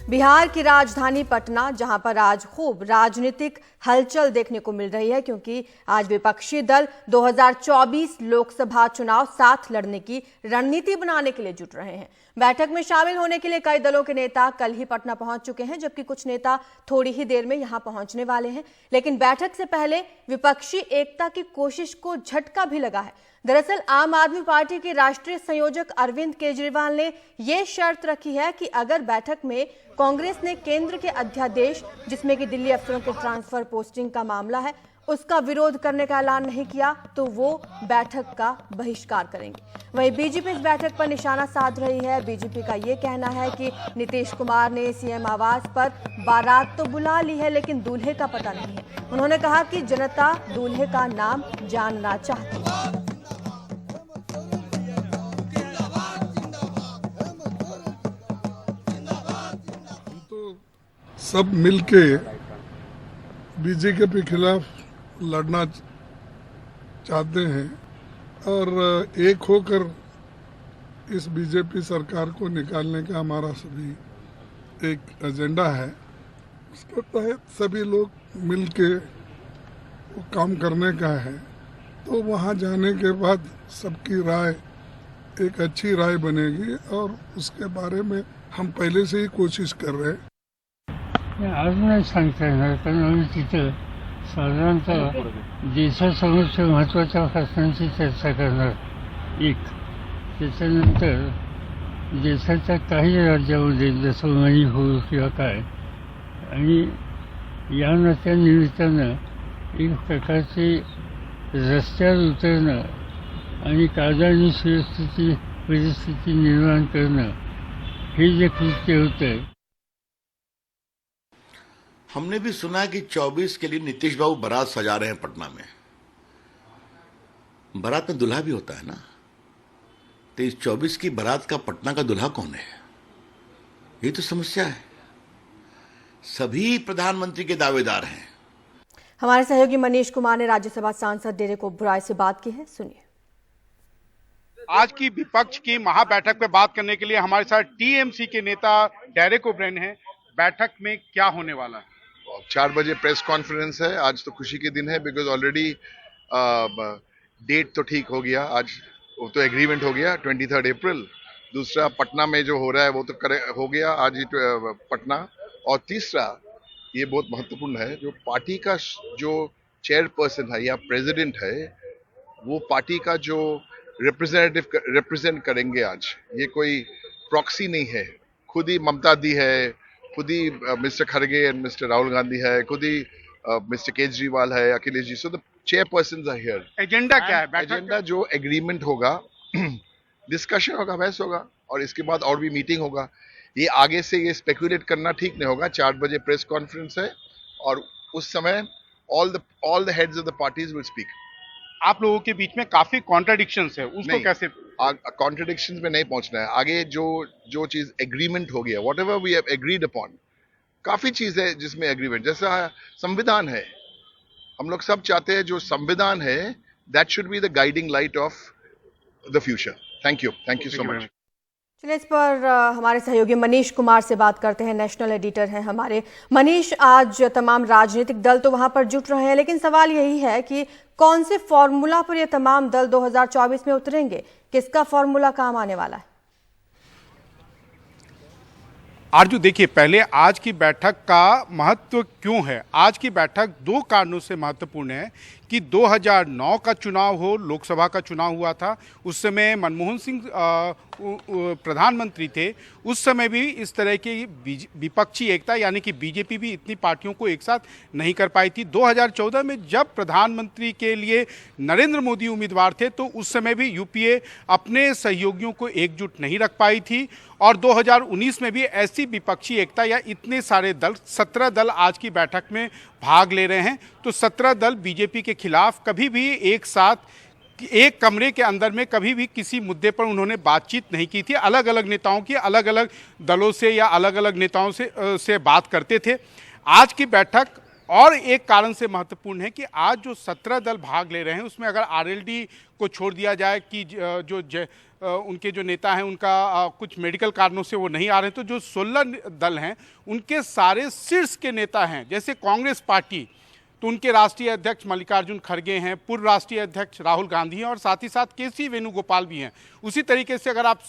बिहार की राजधानी पटना, जहां पर आज खूब राजनीतिक हलचल देखने को मिल रही है, क्योंकि आज विपक्षी दल 2024 लोकसभा चुनाव साथ लड़ने की रणनीति बनाने के लिए जुट रहे हैं। बैठक में शामिल होने के लिए कई दलों के नेता कल ही पटना पहुंच चुके हैं, जबकि कुछ नेता थोड़ी ही देर में यहां पहुंचने वाले हैं। लेकिन बैठक से पहले विपक्षी एकता की कोशिश को झटका भी लगा है। दरअसल आम आदमी पार्टी के राष्ट्रीय संयोजक अरविंद केजरीवाल ने यह शर्त रखी है कि अगर बैठक में कांग्रेस ने केंद्र के अध्यादेश, जिसमें कि दिल्ली अफसरों के ट्रांसफर पोस्टिंग का मामला है, उसका विरोध करने का ऐलान नहीं किया तो वो बैठक का बहिष्कार करेंगे। वहीं बीजेपी इस बैठक पर निशाना साध रही है। बीजेपी का ये कहना है कि नीतीश कुमार ने सीएम आवास पर बारात तो बुला ली है, लेकिन दूल्हे का पता नहीं है। उन्होंने कहा कि जनता दूल्हे का नाम जानना चाहती है। सब मिलके बीजेपी के खिलाफ लड़ना चाहते हैं और एक होकर इस बीजेपी सरकार को निकालने का हमारा सभी एक एजेंडा है। उसके तहत सभी लोग मिलके वो काम करने का है। तो वहाँ जाने के बाद सबकी राय एक अच्छी राय बनेगी और उसके बारे में हम पहले से ही कोशिश कर रहे हैं। आज नाही सांगता येणार, कारण आम्ही तिथं साधारणतः देशासमोरच्या महत्त्वाच्या प्रश्नांची चर्चा करणार एक, त्याच्यानंतर देशाच्या काही राज्यामध्ये जसं मणिपूर किंवा काय, आणि या नात्यानिमित्तानं एक प्रकारचे रस्त्यावर उतरणं आणि कायदा आणि सुव्यवस्थेची परिस्थिती निर्माण करणं हे जे कृत्य होतं। हमने भी सुना कि 24 के लिए नीतीश बाबू बारात सजा रहे हैं पटना में। बारात में दुल्हा भी होता है ना, तो इस 24 की बारात का पटना का दुल्हा कौन है? ये तो समस्या है। सभी प्रधानमंत्री के दावेदार हैं। हमारे सहयोगी मनीष कुमार ने राज्यसभा सांसद डेरेक ओबराय से बात की है, सुनिए। आज की विपक्ष की महाबैठक पे बात करने के लिए हमारे साथ टीएमसी के नेता डेरेक ओब्रायन हैं। बैठक में क्या होने वाला है? 4 बजे प्रेस कॉन्फ्रेंस है। आज तो खुशी के दिन है, बिकॉज ऑलरेडी डेट तो ठीक हो गया। आज वो तो एग्रीमेंट हो गया 23 अप्रैल। दूसरा पटना में जो हो रहा है वो तो हो गया आज ही पटना। और तीसरा ये बहुत महत्वपूर्ण है, जो पार्टी का जो चेयरपर्सन है या प्रेसिडेंट है, वो पार्टी का जो रिप्रेजेंट करेंगे आज। ये कोई प्रॉक्सी नहीं है, खुद ही ममता दी है, खुद ही मिस्टर खड़गे एंड मिस्टर राहुल गांधी है, खुद ही मिस्टर केजरीवाल है, Akhilesh ji. So the chairpersons are here. Agenda क्या है? एजेंडा जो एग्रीमेंट होगा, डिस्कशन होगा, बहस होगा, और इसके बाद और भी मीटिंग होगा। ये आगे से ये स्पेकुलेट करना ठीक नहीं होगा। 4 बजे प्रेस कॉन्फ्रेंस है और उस समय all the heads of the parties will speak. आप लोगों के बीच में काफी कॉन्ट्राडिक्शंस है, उसको कैसे? कॉन्ट्रडिक्शंस में नहीं पहुंचना है। आगे जो चीज एग्रीमेंट हो गया, whatever we have agreed upon, काफी चीज है जिसमें एग्रीमेंट, जैसा संविधान है। हम लोग सब चाहते हैं जो संविधान है, that should be the guiding light of the future. Thank you so much. चलिए, इस पर हमारे सहयोगी मनीष कुमार से बात करते हैं। नेशनल एडिटर हैं हमारे मनीष। आज तमाम राजनीतिक दल तो वहां पर जुट रहे हैं, लेकिन सवाल यही है कि कौन से फॉर्मूला पर ये तमाम दल 2024 में उतरेंगे? किसका फॉर्मूला काम आने वाला है? आरजू, देखिए, पहले आज की बैठक का महत्व क्यों है? आज की बैठक 2 कारणों से महत्वपूर्ण है कि 2009 का चुनाव हो, लोकसभा का चुनाव हुआ था, उस समय मनमोहन सिंह प्रधानमंत्री थे। उस समय भी इस तरह की विपक्षी एकता, यानी कि बीजेपी भी इतनी पार्टियों को एक साथ नहीं कर पाई थी। 2014 में जब प्रधानमंत्री के लिए नरेंद्र मोदी उम्मीदवार थे, तो उस समय भी यूपीए अपने सहयोगियों को एकजुट नहीं रख पाई थी। और 2019 में भी ऐसी विपक्षी एकता या इतने सारे दल, 17 दल आज की बैठक में भाग ले रहे हैं। तो 17 दल बीजेपी के खिलाफ कभी भी एक साथ एक कमरे के अंदर में कभी भी किसी मुद्दे पर उन्होंने बातचीत नहीं की थी। अलग अलग नेताओं की अलग अलग दलों से या अलग अलग नेताओं से बात करते थे। आज की बैठक और एक कारण से महत्वपूर्ण है कि आज जो 17 दल भाग ले रहे हैं उसमें अगर आरएलडी को छोड़ दिया जाए कि उनके जो नेता हैं उनका कुछ मेडिकल कारणों से वो नहीं आ रहे, तो जो 16 दल हैं उनके सारे शीर्ष के नेता हैं। जैसे कांग्रेस पार्टी, तो उनके राष्ट्रीय अध्यक्ष मल्लिकार्जुन खड़गे हैं, पूर्व राष्ट्रीय अध्यक्ष राहुल गांधी हैं और साथ ही साथ के.सी. वेणुगोपाल भी हैं। उसी तरीके से अगर आप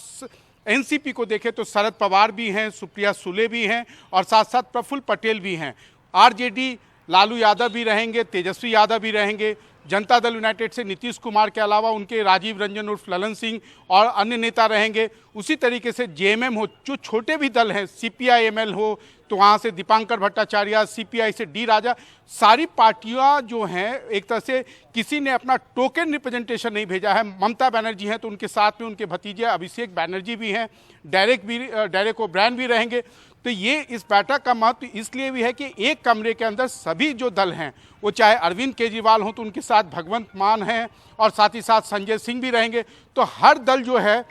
एनसीपी को देखें तो शरद पवार भी हैं, सुप्रिया सुले भी हैं और साथ साथ प्रफुल्ल पटेल भी हैं। आरजेडी लालू यादव भी रहेंगे, तेजस्वी यादव भी रहेंगे। जनता दल यूनाइटेड से नीतीश कुमार के अलावा उनके राजीव रंजन उर्फ ललन सिंह और अन्य नेता रहेंगे। उसी तरीके से जेएमएम हो, जो छोटे भी दल हैं, सीपीआई-एमएल हो तो वहाँ से दीपांकर भट्टाचार्य, सीपीआई से डी राजा, सारी पार्टियां जो हैं एक तरह से किसी ने अपना टोकन रिप्रेजेंटेशन नहीं भेजा है। ममता बनर्जी हैं तो उनके साथ में उनके भतीजे अभिषेक बैनर्जी भी हैं, डेरेक ओब्रायन भी रहेंगे। तो ये इस बैठक का महत्व इसलिए भी है कि एक कमरे के अंदर सभी जो दल हैं, वो चाहे अरविंद केजरीवाल हों तो उनके साथ भगवंत मान हैं और साथ ही साथ संजय सिंह भी रहेंगे। तो हर दल जो है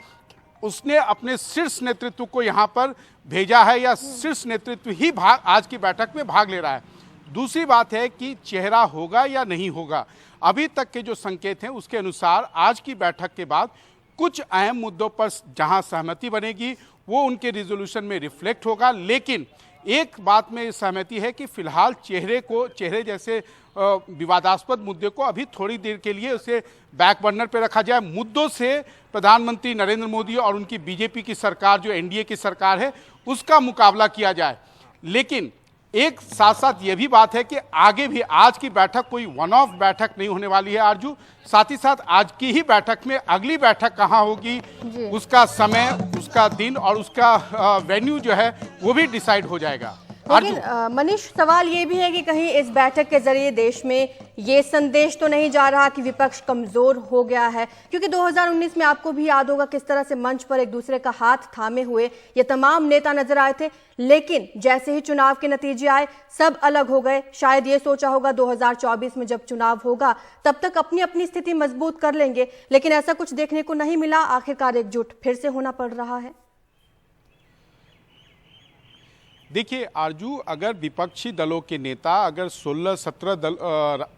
उसने अपने शीर्ष नेतृत्व को यहाँ पर भेजा है या शीर्ष नेतृत्व ही आज की बैठक में भाग ले रहा है। दूसरी बात है कि चेहरा होगा या नहीं होगा। अभी तक के जो संकेत हैं उसके अनुसार आज की बैठक के बाद कुछ अहम मुद्दों पर जहां सहमति बनेगी वो उनके रिजोल्यूशन में रिफ्लेक्ट होगा। लेकिन एक बात में सहमति है कि फिलहाल चेहरे जैसे विवादास्पद मुद्दे को अभी थोड़ी देर के लिए उसे बैक बर्नर पर रखा जाए। मुद्दों से प्रधानमंत्री नरेंद्र मोदी और उनकी बीजेपी की सरकार, जो एनडीए की सरकार है, उसका मुकाबला किया जाए। लेकिन एक साथ साथ ये भी बात है कि आगे भी आज की बैठक कोई वन ऑफ बैठक नहीं होने वाली है आरजू। साथ ही साथ आज की ही बैठक में अगली बैठक कहाँ होगी, उसका समय, उसका दिन और उसका वेन्यू जो है वो भी डिसाइड हो जाएगा। लेकिन मनीष, सवाल ये भी है कि कहीं इस बैठक के जरिए देश में ये संदेश तो नहीं जा रहा कि विपक्ष कमजोर हो गया है, क्योंकि 2019 में आपको भी याद होगा किस तरह से मंच पर एक दूसरे का हाथ थामे हुए ये तमाम नेता नजर आए थे। लेकिन जैसे ही चुनाव के नतीजे आए सब अलग हो गए। शायद ये सोचा होगा 2024 में जब चुनाव होगा तब तक अपनी अपनी स्थिति मजबूत कर लेंगे, लेकिन ऐसा कुछ देखने को नहीं मिला। आखिरकार एकजुट फिर से होना पड़ रहा है। देखिए आरजू, अगर विपक्षी दलों के नेता, अगर 16-17 दल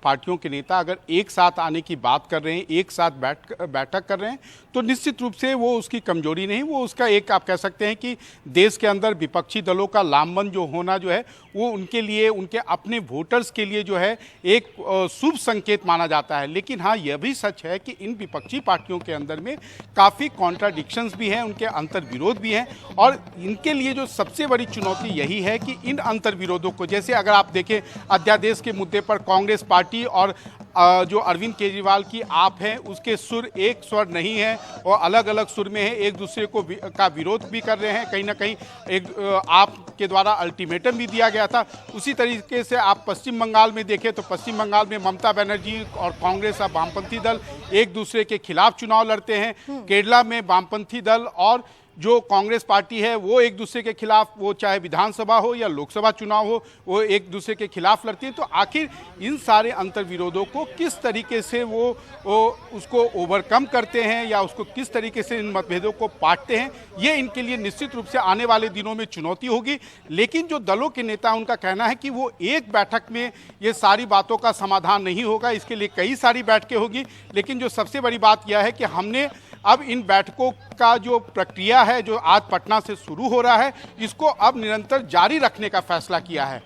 पार्टियों के नेता अगर एक साथ आने की बात कर रहे हैं, एक साथ बैठक कर रहे हैं, तो निश्चित रूप से वो उसकी कमजोरी नहीं, वो उसका एक आप कह सकते हैं कि देश के अंदर विपक्षी दलों का लामबंद जो होना जो है वो उनके लिए, उनके अपने वोटर्स के लिए जो है एक शुभ संकेत माना जाता है। लेकिन हाँ, यह भी सच है कि इन विपक्षी पार्टियों के अंदर में काफ़ी कॉन्ट्राडिक्शंस भी हैं, उनके अंतर्विरोध भी हैं और इनके लिए जो सबसे बड़ी चुनौती यही है कि इन अंतर्विरोधों को, जैसे अगर आप देखें अध्यादेश के मुद्दे पर कांग्रेस पार्टी और जो अरविंद केजरीवाल की आप है उसके सुर एक स्वर नहीं है और अलग अलग सुर में है, एक दूसरे को का विरोध भी कर रहे हैं। कहीं ना कहीं एक आप के द्वारा अल्टीमेटम भी दिया गया था। उसी तरीके से आप पश्चिम बंगाल में देखें तो पश्चिम बंगाल में ममता बनर्जी और कांग्रेस और वामपंथी दल एक दूसरे के खिलाफ चुनाव लड़ते हैं। केरला में वामपंथी दल और जो कांग्रेस पार्टी है वो एक दूसरे के खिलाफ, वो चाहे विधानसभा हो या लोकसभा चुनाव हो, वो एक दूसरे के खिलाफ लड़ती है। तो आखिर इन सारे अंतर्विरोधों को किस तरीके से वो उसको ओवरकम करते हैं या उसको किस तरीके से इन मतभेदों को पाटते हैं, ये इनके लिए निश्चित रूप से आने वाले दिनों में चुनौती होगी। लेकिन जो दलों के नेता, उनका कहना है कि वो एक बैठक में ये सारी बातों का समाधान नहीं होगा, इसके लिए कई सारी बैठकें होगी। लेकिन जो सबसे बड़ी बात यह है कि हमने अब इन बैठकों का जो प्रक्रिया है जो आज पटना से शुरू हो रहा है, इसको अब निरंतर जारी रखने का फैसला किया है।